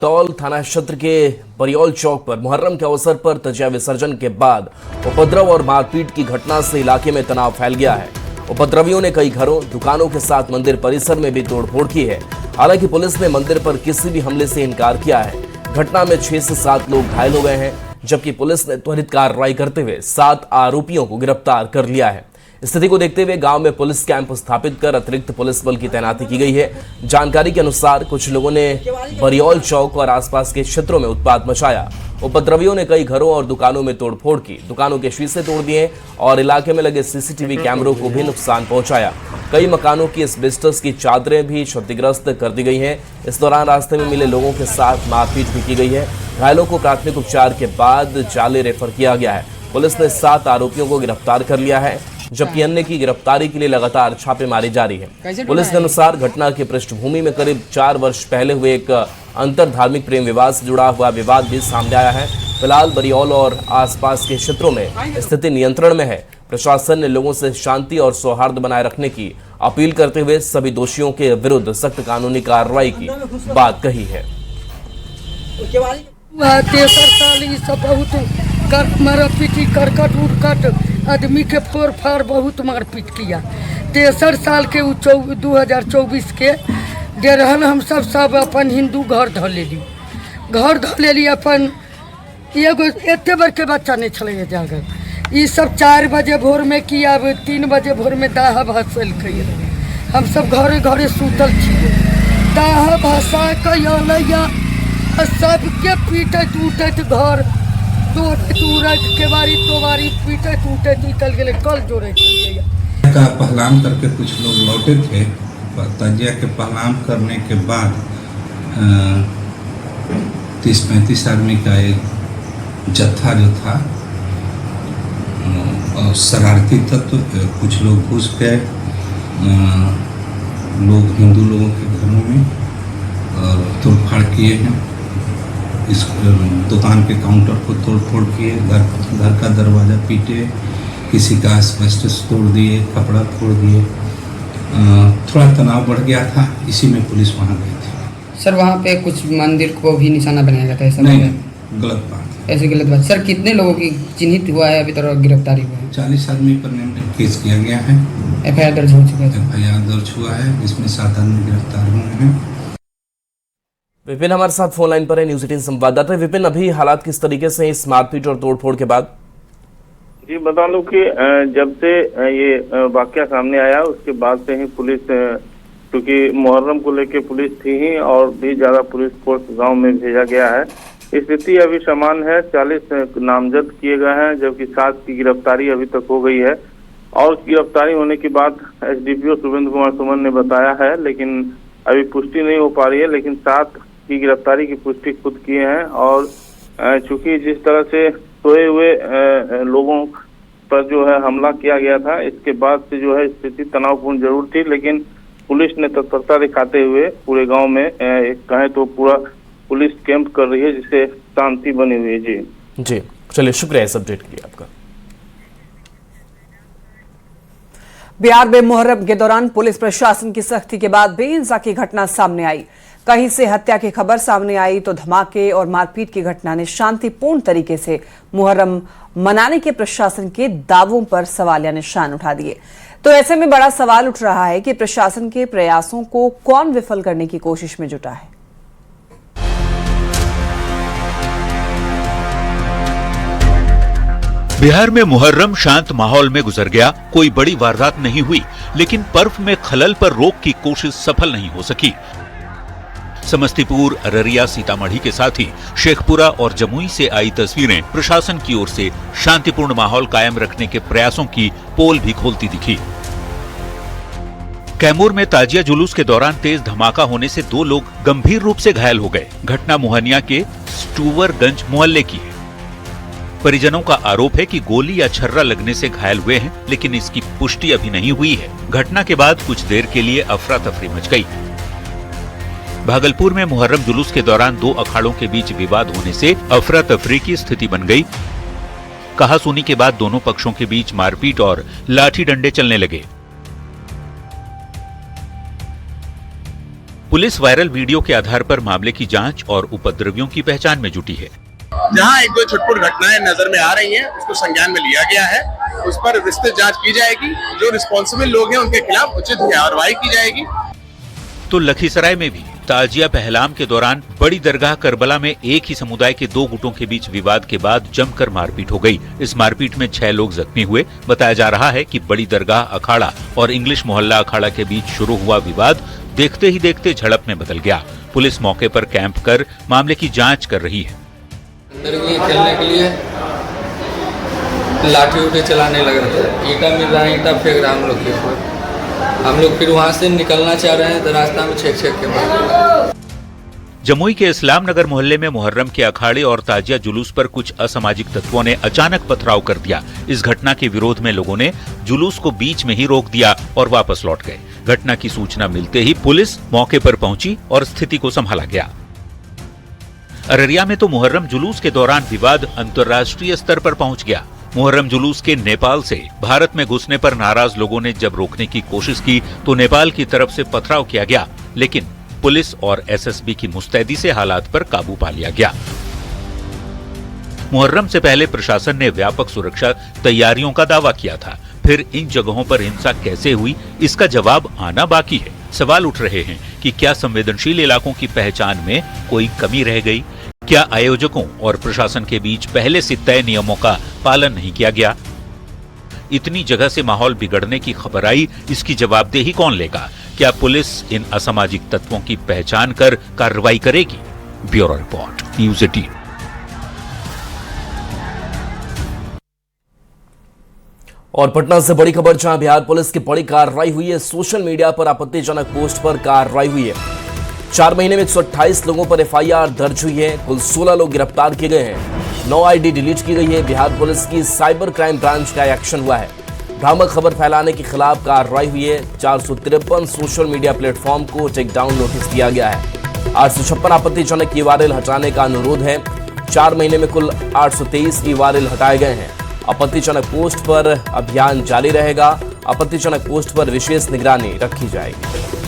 Toll थाना क्षेत्र के बरियोल चौक पर मुहर्रम के अवसर पर तजिया विसर्जन के बाद उपद्रव और मारपीट की घटना से इलाके में तनाव फैल गया है। उपद्रवियों ने कई घरों, दुकानों के साथ मंदिर परिसर में भी तोड़फोड़ की है। हालांकि पुलिस ने मंदिर पर किसी भी हमले से इनकार किया है। घटना में 6 से 7 लोग घायल हो गए हैं, जबकि पुलिस ने त्वरित कार्रवाई करते हुए 7 आरोपियों को गिरफ्तार कर लिया है। स्थिति को देखते हुए गांव में पुलिस कैंप स्थापित कर अतिरिक्त पुलिस बल की तैनाती की गई है। जानकारी के अनुसार कुछ लोगों ने बरियोल चौक और आसपास के क्षेत्रों में उत्पात मचाया। उपद्रवियों ने कई घरों और दुकानों में तोड़फोड़ की, दुकानों के शीशे तोड़ दिए और इलाके में लगे सीसीटीवी कैमरों को भी नुकसान पहुंचाया। कई मकानों की एस्बेस्टस की चादरें भी क्षतिग्रस्त कर दी गई हैं। इस दौरान रास्ते में मिले लोगों के साथ मारपीट भी की गई है। घायलों को प्राथमिक उपचार के बाद जाले रेफर किया गया है। पुलिस ने 7 आरोपियों को गिरफ्तार कर लिया है, जबकि अन्य की गिरफ्तारी के लिए लगातार छापेमारी जारी है। पुलिस के अनुसार घटना की पृष्ठभूमि में करीब 4 वर्ष पहले हुए एक अंतर धार्मिक प्रेम विवाद से जुड़ा हुआ विवाद भी सामने आया है। फिलहाल बरियोल और आसपास के क्षेत्रों में स्थिति नियंत्रण में है। प्रशासन ने लोगों से शांति और सौहार्द बनाए रखने की अपील करते हुए सभी दोषियों के विरुद्ध सख्त कानूनी कार्रवाई की बात कही है। 63 साल ई सब बहुत मारपीटी करकट उड़कट आदमी के फोड़ फाड़ बहुत मारपीट किया। 63 साल के 2024 के डेरहन हम सब अपन हिंदू घर धो लेली अपन एगो एते बर के बच्चा नहीं चले जागर। ये सब 4 बजे भोर में किया, 3 बजे भोर में दाह भसल कही। हम सब घरे घरे सुतल छिए, दाह भसा कया सबके पीटत उठत घर तोड़त केवारी तोवारी पीटत उठत निकल गए। कल जोड़े का पहलाम करके कुछ लोग लौटे थे। तजिया के पहलाम करने के बाद 30-35 आदमी का एक जत्था जो था और शरारती तत्व कुछ लोग घुस गए लोग हिंदू लोगों के घरों में और तोड़फाड़ किए हैं। इस दुकान के काउंटर को तोड़फोड़ किए, घर का दरवाज़ा पीटे, किसी का एस्बेस्टस तोड़ दिए, कपड़ा तोड़ दिए। थोड़ा तनाव बढ़ गया था, इसी में पुलिस वहाँ गई थी। सर वहाँ पे कुछ मंदिर को भी निशाना बनाया गया था, ऐसा नहीं, गलत बात है। ऐसी गलत बात। सर कितने लोगों की चिन्हित हुआ है अभी तक, गिरफ्तारी हुआ है? 40 आदमी पर केस किया गया है। FIR दर्ज हो चुका है? FIR दर्ज हुआ है, जिसमें 7 आदमी गिरफ्तार हुए हैं। विपिन हमारे साथ फोन लाइन पर है, न्यूज़ 18 संवाददाता। विपिन, अभी हालात किस तरीके से इस मारपीट और तोड़फोड़ के बाद? जी बता लूं कि जब से ये वाकया सामने आया उसके बाद से ही पुलिस, क्योंकि मुहर्रम को लेकर पुलिस थी ही और भी ज्यादा पुलिस फोर्स गांव में भेजा गया है। स्थिति अभी समान है। 40 नामजद किए गए हैं, जबकि 7 की गिरफ्तारी अभी तक हो गई है। और गिरफ्तारी होने के बाद SDPO सुरेंद्र कुमार सुमन ने बताया है, लेकिन अभी पुष्टि नहीं हो पा रही है, लेकिन 7 की गिरफ्तारी की पुष्टि खुद किए हैं। और चूंकि जिस तरह से सोए हुए लोगों पर जो है हमला किया गया था, इसके बाद से जो है स्थिति तनावपूर्ण जरूर थी, लेकिन पुलिस ने तत्परता दिखाते हुए पूरे गांव में एक कहें तो पूरा पुलिस कैंप कर रही है, जिससे शांति बनी हुई है। जी चलिए, शुक्रिया इस अपडेट के लिए आपका। बिहार में मुहर्रम के दौरान पुलिस प्रशासन की सख्ती के बाद भी हिंसा की घटना सामने आई। कहीं से हत्या की खबर सामने आई तो धमाके और मारपीट की घटना ने शांतिपूर्ण तरीके से मुहर्रम मनाने के प्रशासन के दावों पर सवालिया निशान उठा दिए। तो ऐसे में बड़ा सवाल उठ रहा है कि प्रशासन के प्रयासों को कौन विफल करने की कोशिश में जुटा है। बिहार में मुहर्रम शांत माहौल में गुजर गया। कोई बड़ी वारदात नहीं हुई, लेकिन पर्व में खलल पर रोक की कोशिश सफल नहीं हो सकी। समस्तीपुर, अररिया, सीतामढ़ी के साथ ही शेखपुरा और जमुई से आई तस्वीरें प्रशासन की ओर से शांतिपूर्ण माहौल कायम रखने के प्रयासों की पोल भी खोलती दिखी। कैमूर में ताजिया जुलूस के दौरान तेज धमाका होने से 2 लोग गंभीर रूप से घायल हो गए। घटना मोहनिया के स्टूवरगंज मोहल्ले की है। परिजनों का आरोप है कि गोली या छर्रा लगने से घायल हुए हैं, लेकिन इसकी पुष्टि अभी नहीं हुई है। घटना के बाद कुछ देर के लिए अफरा तफरी मच गई। भागलपुर में मुहर्रम जुलूस के दौरान 2 अखाड़ों के बीच विवाद होने से अफरा तफरी की स्थिति बन गई। कहासुनी के बाद दोनों पक्षों के बीच मारपीट और लाठी डंडे चलने लगे। पुलिस वायरल वीडियो के आधार पर मामले की जांच और उपद्रवियों की पहचान में जुटी है। जहां एक दो छुटपुट घटनाएं नजर में आ रही हैं, उसको संज्ञान में लिया गया है। उस पर विस्तृत जांच की जाएगी। जो रिस्पॉन्सिबल लोग हैं उनके खिलाफ उचित कार्रवाई की जाएगी। तो लखीसराय में भी ताजिया पहलाम के दौरान बड़ी दरगाह करबला में एक ही समुदाय के दो गुटों के बीच विवाद के बाद जमकर मारपीट हो गई। इस मारपीट में 6 लोग जख्मी हुए। बताया जा रहा है कि बड़ी दरगाह अखाड़ा और इंग्लिश मोहल्ला अखाड़ा के बीच शुरू हुआ विवाद देखते ही देखते झड़प में बदल गया। पुलिस मौके पर कैंप कर मामले की जांच कर रही है। खेलने के लिए लाठी उठी चलाने लग रहे थे, ईटा मिल रहा है, ईटा फेंक रहा हम लोग के ऊपर। हम लोग फिर वहां से निकलना चाह रहे हैं तो रास्ता में छेक के बाद जमुई के इस्लाम नगर मोहल्ले में मुहर्रम के अखाड़े और ताजिया जुलूस पर कुछ असामाजिक तत्वों ने अचानक पथराव कर दिया। इस घटना के विरोध में लोगों ने जुलूस को बीच में ही रोक दिया और वापस लौट गए। घटना की सूचना मिलते ही पुलिस मौके पर पहुंची और स्थिति को संभाला गया। अररिया में तो मुहर्रम जुलूस के दौरान विवाद अंतर्राष्ट्रीय स्तर पर पहुंच गया। मुहर्रम जुलूस के नेपाल से भारत में घुसने पर नाराज लोगों ने जब रोकने की कोशिश की तो नेपाल की तरफ से पथराव किया गया, लेकिन पुलिस और एसएसबी की मुस्तैदी से हालात पर काबू पा लिया गया। मुहर्रम से पहले प्रशासन ने व्यापक सुरक्षा तैयारियों का दावा किया था। फिर इन जगहों पर हिंसा कैसे हुई, इसका जवाब आना बाकी है। सवाल उठ रहे हैं कि क्या संवेदनशील इलाकों की पहचान में कोई कमी रह गई? क्या आयोजकों और प्रशासन के बीच पहले से तय नियमों का पालन नहीं किया गया? इतनी जगह से माहौल बिगड़ने की खबर आई, इसकी जवाबदेही कौन लेगा? क्या पुलिस इन असामाजिक तत्वों की पहचान कर कार्रवाई करेगी? Bureau report, news 18। और पटना से बड़ी खबर, जहां बिहार पुलिस की बड़ी कार्रवाई हुई है। सोशल मीडिया पर आपत्तिजनक पोस्ट पर कार्रवाई हुई है। 4 महीने में 128 लोगों पर एफआईआर दर्ज हुई है। कुल 16 लोग गिरफ्तार किए गए हैं। 9 आईडी डिलीट की गई है। बिहार पुलिस की साइबर क्राइम ब्रांच का एक्शन हुआ है। भ्रामक खबर फैलाने के खिलाफ कार्रवाई हुई है। 453 सोशल मीडिया प्लेटफॉर्म को टेक डाउन नोटिस दिया गया है। 856 आपत्तिजनक यूआरएल हटाने का अनुरोध है। 4 महीने में कुल 823 यूआरएल हटाए गए हैं। आपत्तिजनक पोस्ट पर अभियान जारी रहेगा। आपत्तिजनक पोस्ट पर विशेष निगरानी रखी जाएगी।